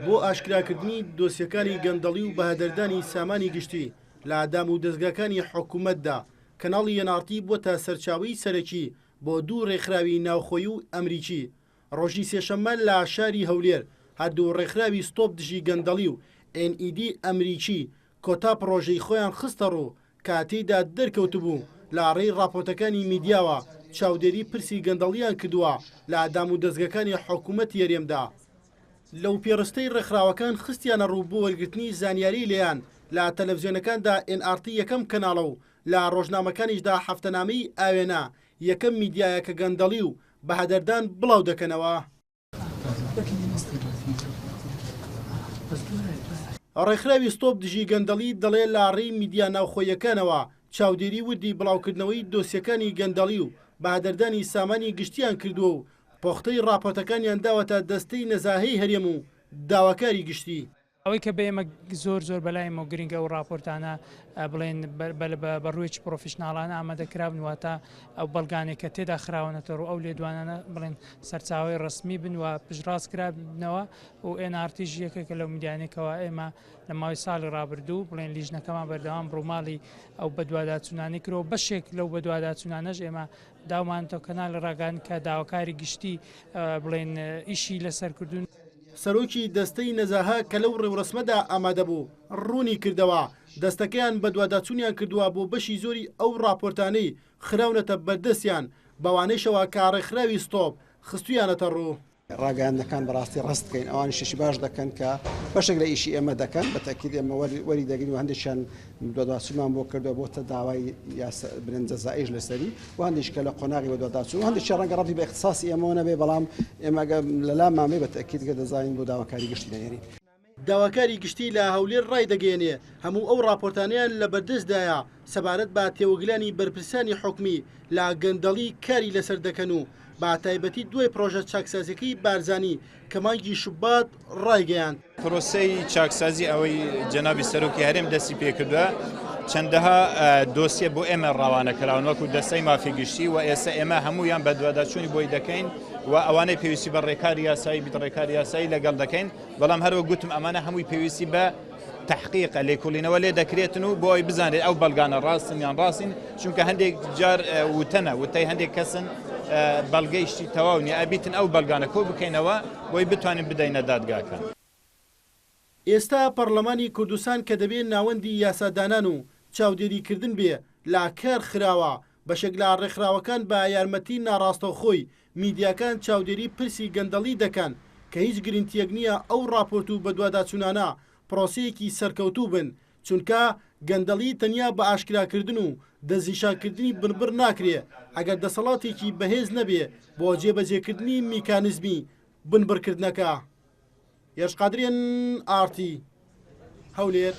بۆ ئاشکراکردنی دۆسیەکانی گەندەڵی و بەهادەردانی سامانی گشتی لە ئادام و دەستگاکانی حکوومەتدا کەناڵی NRT بووە سەرچاوی سەرەکی بۆ دوو ڕێکخراوی ناوخۆیی و ئەمریکی. ڕۆژی سێشەممە لە شاری هەولێر هەردوو ڕێکخراوی ستۆپ دژی گەندەڵی و NED ئەمریکی کۆتا پرۆژەی خۆیان خستە ڕوو کاتێدا دەرکەوتبوو لە ڕێی راپۆرتەکانی میدیاوە چاودێری پرسی گەندەڵیان کردووە لە ئادام و دەستگاکانی حکوومەت یاریێمدا. لەو پێڕستەی ڕێکخراوەکان خستیانە ڕوو بۆ وەرگرتنی زانیاری لێیان لە تەلەڤیزیۆنەکاندا NRT یەکەم کەناڵە و لە ڕۆژنامەکانیشدا هەفتەنامەی ئاوێنە یەکەم میدیایەکە گەندەڵی و بەهادەردان بڵاو دەکەنەوە. ڕێکخراوی ستۆپ دژی گەندەڵی دەڵێ لە ڕێی میدیا ناوخۆیەکانەوە چاودێری وردی بڵاوکردنەوەی دۆسیەکانی گەندەڵی و بەهادەردانی سامانی گشتیان کردووە و پۆختەی راپۆرتەکانیان داوەتە دەستەی نەزاهەی هەرێم و داواکاری گشتی. ئەوەی کە بێمە زۆر بەلایمەوە گرنگە و راپۆرتانە بڵێن بەڕوویی پرۆفیشناڵانە ئامادەکرابن واتە ئەو بەڵگانێک کە تێدا خراونەتەوە ئەو لێدوانانە بڵێن سەرچاوی ڕسمی بن و پژڕاست کرابنەوە و NRTش یەکێکە لەو میدیانێکەوە ئێمە لە ماوەی ساڵی ڕابردوو بڵێن لیژنەکەمان بەردەوام ڕووماڵی ئەو بەدواداچوونانی کرەوە بەشێک لەو بەدواداچوونانەش ئێمە داومانتەوە کەنال ڕاگەان کە داواکاری گشتی بڵێن ئیشی لەسەرکردون. سەرۆکی دەستەی نەزاها کە لەو ڕێوڕسمەدا ئامادە بوو ڕوونی کردەوە دەستەکەیان بەدواداچوونیان کردووە بۆ بەشی زۆری ئەو راپۆرتانەی خراونەتە بەردەستیان بەوانەیشەوە کە ڕێکخراوی ستۆپ خستویانەتە ڕوو. ڕاگەاندنەکان بەڕاستی ڕست بکەین ئەوان شەشی باش دەکەن کە بەشێک لە ئیشی ئێمە دەکەن بەتەکید ئێمە وەری دەگرین و هەندێکیان دواداچوونمان بۆ کردەوە بۆتە داوای برنجەزایش لەسەری و هەندێککە لە قۆناغی بەدواداچوون و هەندێک ڕەنگە ڕەتی بە اختصاسی ئێمەوە نەبێ بەڵام ئێمە لەلا مامێ بەتەکید کە دەزانین بۆ داواکاری گشتی دەنێرین. داواکاری گشتی لە هەولێر ڕای دەگەێنێ هەموو ئەو راپۆرتانیان لە بەردەستدایە سەبارەت بە تێوەگلانی بەرپرسانی حکومی لە گەندەڵی کاری لەسەر دەکەن و با تایبەتی دوای پرۆژە چاکسازیەکەی بارزانی کە مانگی شوبات ڕایگەیاند. پرۆسەی چاکسازی ئەوەی جەنابی سەرۆکی هەرێم دەستی پێکردووە چەندەها دۆسیە بۆ ئێمە ڕاوانەکراون وەکو دەستەی مافی گشتی و ئێستا ئێمە هەمویان بە دواداچوونی بۆی دەکەین و ئەوانەی پێویستی بە ڕێکاری یاسایی ڕێکاری یاسایی لەگەڵ دەکەین بەڵام هەروە گوتم ئەمانە هەمووی پێویستی بە تحقیق لێکۆڵینەوە لێ دەکرێتن و بۆ ئەوی بزانێت ئەو بەڵگانە ڕاستن یان ڕاستین چونکە هەندێک جار وتەنە وتەی هەندێک کەسن بەڵگەیشتی تەواو نیە ئەبیتن ئەو بەڵگانە کۆ بکەینەوە بۆی بتوانین بدەینە دادگاکان. ئێستا پەرلەمانی کوردستان کە دەبێت ناوەندی یاسادانان و چاودێریکردن بێ لا کار خراوە بەشێک لە ڕێکخراوەکان بە یارمەتی ناڕاستەوخۆی میدیاکان چاودێری پرسی گەندەڵی دەکەن کە هیچ گرنگتیەک نییە ئەو راپۆرت و بەدواداچوونانە پرۆسەیەکی سەرکەوتوو بن چونکە گەندەڵی تەنیا بە ئاشکراکردن و دەستنیشانکردنی بنبر ناکرێ ئەگەر دەسەڵاتێکی بەهێز نەبێ بۆ جێبەجێکردنی میکانیزمی بنبرکردنەکە. یەشقادرێن ئارتی هەولێر.